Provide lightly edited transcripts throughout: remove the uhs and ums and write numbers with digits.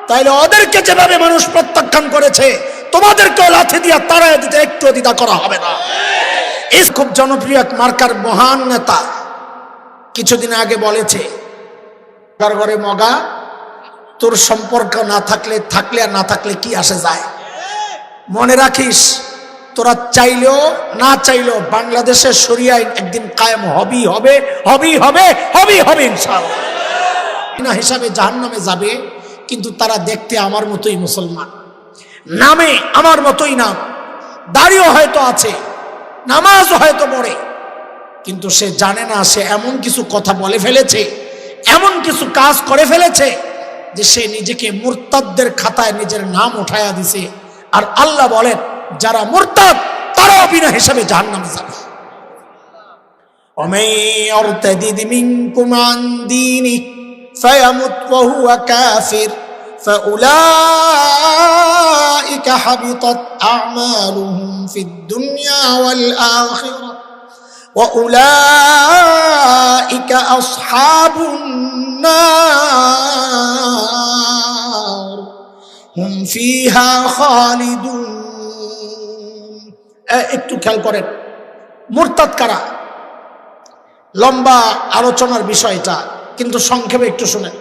তাইলে ওদেরকে যেভাবে মানুষ প্রত্যাখ্যান করেছে তোমাদেরকেও লাথি দিয়ে তাড়ায় দিতে একটু দ্বিধা করা হবে না। এই খুব জনপ্রিয় এক মার্কার মহান নেতা কিছুদিন আগে বলেছে, ঘরে মগা, তোর সম্পর্ক না থাকলে আর না থাকলে কি আসে যায়। মনে রাখিস, তোরা চাইলেও না চাইলেও বাংলাদেশের শরিয়া আইন একদিন কায়েম হবেই হবে, হবেই হবে, হবেই হবে ইনশাআল্লাহ। না হিসাবে জাহান্নামে যাবে, কিন্তু তারা দেখতে আমার মতোই মুসলমান, নামে আমার মতোই নাম, দাড়িও হয়তো আছে, নামাজও হয়তো পড়ে, কিন্তু সে জানে না সে এমন কিছু কথা বলে ফেলেছে, এমন কিছু কাজ করে ফেলেছে যে সে নিজেকে মুরতাদদের খাতায় নিজের নাম উঠায়া দিছে। আর আল্লাহ বলেন, যারা মুরতাদ তারাও বিনা হিসাবে জাহান্নামে যাবে। ওয়ামান ইয়ারতাদিদ মিনকুম আন দীনি ফায়ামুত ওয়া হুয়া কাফির ফাউলাইকা হাবিতাত আ'মালুহুম ফিদ দুনিয়া ওয়াল আখিরাহ ওয়া উলাইকা আসহাবুন নার হুম ফিহা খালিদুন। একটু খেয়াল করেন, মুরতাদ কারা? লম্বা আলোচনার বিষয়টা, কিন্তু সংক্ষেপে একটু শুনেন।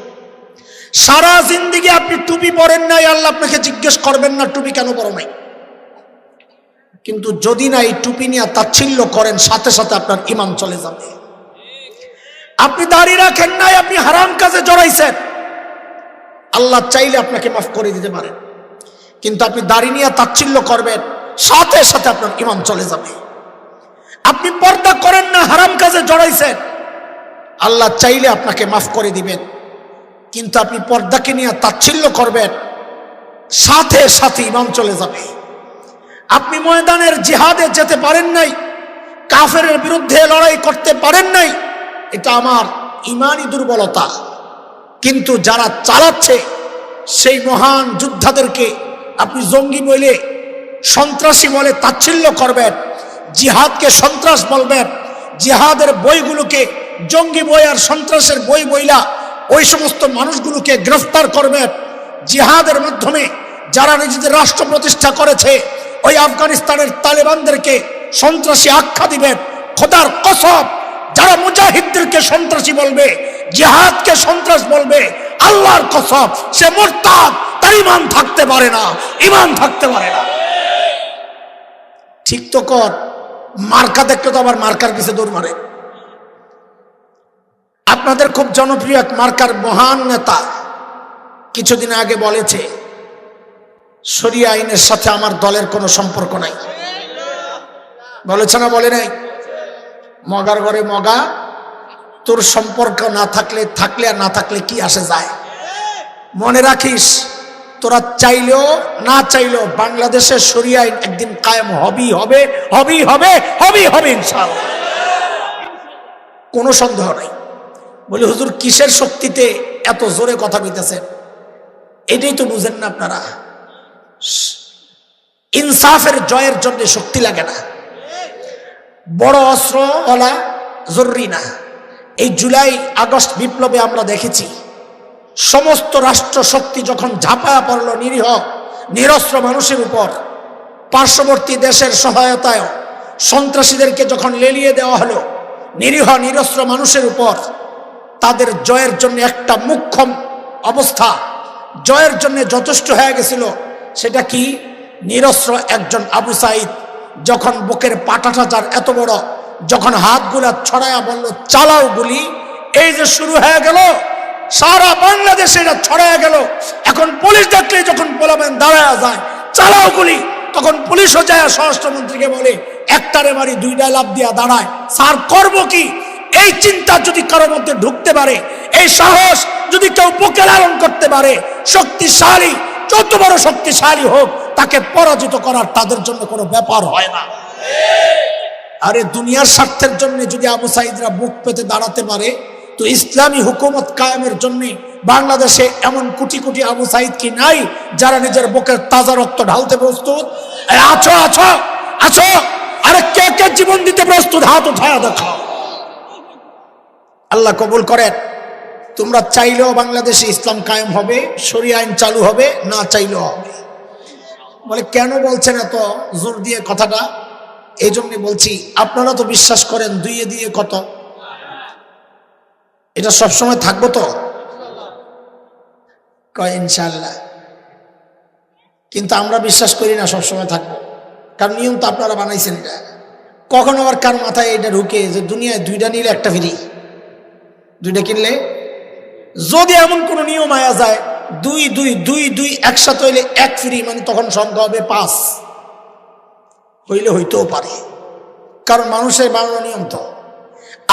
সারা জিন্দেগি আপনি টুপি পরেন নাই, আল্লাহ আপনাকে জিজ্ঞেস করবেন না টুপি কেন পরো নাই। কিন্তু যদি না এই টুপি নিয়ে তাচ্ছিল্য করেন, সাথে সাথে আপনার ঈমান চলে যাবে। আপনি দাড়ি রাখেন নাই, আপনি হারাম কাজে জড়াইছেন, আল্লাহ চাইলে আপনাকে মাফ করে দিতে পারেন। কিন্তু আপনি দাড়ি নিয়ে তাচ্ছিল্য করবেন, সাথে সাথে আপনার ঈমান চলে যাবে। আপনি পর্দা করেন না, হারাম কাজে জড়াইছেন, আল্লাহ চাইলে আপনাকে মাফ করে দিবেন। কিন্তু আপনি পর্দাকে নিয়ে তাচ্ছিল্য করবেন, সাথে সাথে ঈমান চলে যাবে। আপনি ময়দানের জিহাদে যেতে পারেন নাই, কাফেরের বিরুদ্ধে লড়াই করতে পারেন নাই, এটা আমার ঈমানি দুর্বলতা। কিন্তু যারা চালাচ্ছে সেই মহান যোদ্ধাদেরকে আপনি জঙ্গি বলে, সন্ত্রাসী বলে তাচ্ছিল্য করবেন, জিহাদকে সন্ত্রাস বলবেন, জিহাদের বইগুলোকে জঙ্গি বই আর সন্ত্রাসের বই বইলা ওই সমস্ত মানুষগুলোকে গ্রেফতার করবেন। জিহাদের মাধ্যমে যারা নিজেদের রাষ্ট্র প্রতিষ্ঠা করেছে ওই আফগানিস্তানের তালেবানদেরকে সন্ত্রাসী আখ্যা দিবেন। খোদার কসম, যারা মুজাহিদদেরকে সন্ত্রাসী বলবে, জিহাদকে সন্ত্রাস বলবে, আল্লাহর কসম সে মুরতাদ, তার ঈমান থাকতে পারে না, ঈমান থাকতে পারে না। ঠিক তো কর, মার্কা দেখলে তো আবার মার্কার পিছে দৌড় মারে। আপনাদের খুব জনপ্রিয় এক মার্কার মহান নেতা কিছুদিন আগে বলেছে, শরিয়া আইনের সাথে আমার দলের কোনো সম্পর্ক নাই। বলেছে না বলে নাই? মগার ঘরে মগা, তোর সম্পর্ক না থাকলে আর না থাকলে কি আসে যায়। মনে রাখিস, তোরা চাইলেও না চাইলেও বাংলাদেশের শরিয়া আইন একদিন কায়েম হবেই হবে, হবেই হবে, হবেই হবে ইনশাআল্লাহ, কোনো সন্দেহ নাই। বলি হুজুর কিসের শক্তিতে এত জোরে কথা কইতেছেন? এটাই তো বুঝেন না আপনারা। ইনসাফের জয়ের জন্য শক্তি লাগে না, বড় অস্ত্র ওলা জরুরি না। এই জুলাই আগস্ট বিপ্লবে আমরা দেখেছি, সমস্ত রাষ্ট্র শক্তি যখন ঝাঁপায়া পড়ল নিরীহ নিরস্ত্র মানুষের উপর, পার্শ্ববর্তী দেশের সহায়তায় সন্ত্রাসীদেরকে যখন লেলিয়ে দেওয়া হলো নিরীহ নিরস্ত্র মানুষের উপর, তাদের জয়ের জন্য একটা মুখ্যম অবস্থা, জয়ের জন্য যথেষ্ট হয়ে গেছিল। সেটা কি? নিরস্ত্র একজন আবু সাইদ যখন বুকের পাটাটা যার এত বড়, যখন হাতগুলা ছড়ায়া বলল চালাও গুলি, এই যে শুরু হয়ে গেল, সারা বাংলাদেশে এটা ছড়ায়া গেল। এখন পুলিশ দেখলে যখন পোলাবেন দাঁড়ায়া যায় চালাও গুলি, তখন পুলিশও যায় স্বরাষ্ট্রমন্ত্রীকে বলে একটারে মারি দুইটা লাভ দিয়া দাঁড়ায়, স্যার করবো কি? এই চিন্তা যদি কারোর মধ্যে ঢুকতে পারে, এই সাহস যদি কেউ বুকে লালন করতে পারে, শক্তিশালী যত বড় শক্তিশালী হোক, তাকে পরাজিত করার তাদের জন্য কোনো ব্যাপার হয় না। আরে দুনিয়ার স্বার্থের জন্য যদি আবু সাইদরা বুক পেতে দাঁড়াতে পারে, তো ইসলামী হুকুমত কায়েমের জন্য বাংলাদেশে এমন কোটি কোটি আবু সাইদ কি নাই যারা নিজের বুকের তাজা রক্ত ঢালতে প্রস্তুত? আছো আছো আছো, আরে কে কে জীবন দিতে প্রস্তুত? হাত উঠায়া দেখাও। আল্লাহ কবুল করেন। তোমরা চাইলেও বাংলাদেশে ইসলাম কায়েম হবে, শরিয়া আইন চালু হবে, না চাইলেও হবে। বলে কেন বলছেন এত জোর দিয়ে কথাটা? এই জন্য বলছি, আপনারা তো বিশ্বাস করেন দুইয়ে দিয়ে কত, এটা সবসময় থাকবো তো? কয় ইনশাআল্লাহ। কিন্তু আমরা বিশ্বাস করি না সবসময় থাকবো, কারণ নিয়ম তো আপনারা বানাইছেন। এটা কখনো আবার কার মাথায় এটা ঢুকে যে দুনিয়ায় দুইটা নিলে একটা ফ্রি, দুইটা কিনলে যদি এমন কোন নিয়ম আয়া যায় দুই দুই দুই দুই একসাথে হইলে এক ফ্রি, মানে তখন সংখ্যা হবে 5 হইলে হইতেও পারে, কারণ মানুষের বানানো নিয়ম তো।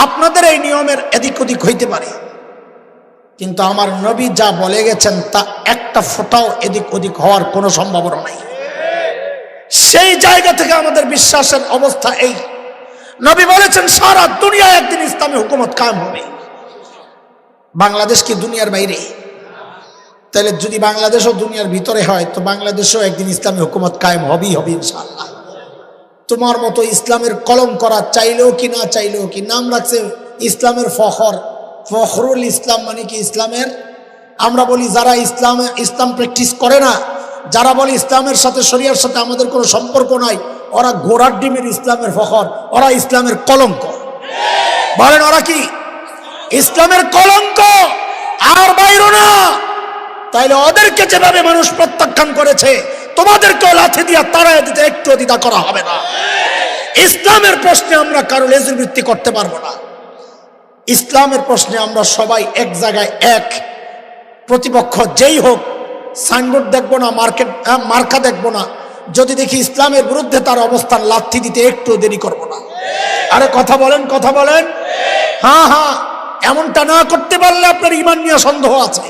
আপনাদের এই নিয়মের এদিক ওদিক হইতে পারে, কিন্তু আমার নবী যা বলে গেছেন তা একটা ফোঁটাও এদিক ওদিক হওয়ার কোনো সম্ভাবনা নাই। সেই জায়গা থেকে আমাদের বিশ্বাসের অবস্থা এই, নবী বলেছেন সারা দুনিয়ায় একদিন ইসলামী হুকুমত কায়েম হবে। বাংলাদেশ কি দুনিয়ার বাইরে? তাহলে যদি বাংলাদেশও দুনিয়ার ভিতরে হয় তো বাংলাদেশেও একদিন ইসলামী হুকুমত কায়েম হবেই হবে ইনশাআল্লাহ। তোমার মতো ইসলামের কলম করা চাইলেও কি না চাইলেও কি, নাম রাখছে ইসলামের ফখরুল ইসলাম, মানে কি ইসলামের, আমরা বলি যারা ইসলাম প্র্যাকটিস করে না, যারা বলে ইসলামের সাথে শরিয়ার সাথে আমাদের কোনো সম্পর্ক নাই, ওরা ঘোড়ার ডিমের ইসলামের ফখর, ওরা ইসলামের কলঙ্ক। বলেন ওরা কি ইসলামের কলঙ্ক আর বাইরো না? তাইলে ওদেরকে যেভাবে মানুষ প্রত্যাখ্যান করেছে, তোমাদেরকেও লাথি দিয়া তাড়ায় দিতে একটু দ্বিধা করা হবে না। ইসলামের প্রশ্নে আমরা কারো লেজুর বৃত্তি করতে পারবো না। ইসলামের প্রশ্নে আমরা সবাই এক জায়গায় এক, প্রতিপক্ষ যেই হোক সাইনবোর্ড দেখবো না, মার্কা দেখবো না, যদি দেখি ইসলামের বিরুদ্ধে তার অবস্থান, লাথি দিতে একটু দেরি করবো না। আরে কথা বলেন, কথা বলেন। হ্যাঁ হ্যাঁ, এমনটা না করতে পারলে আপনার ঈমান নিয়ে সন্দেহ আছে।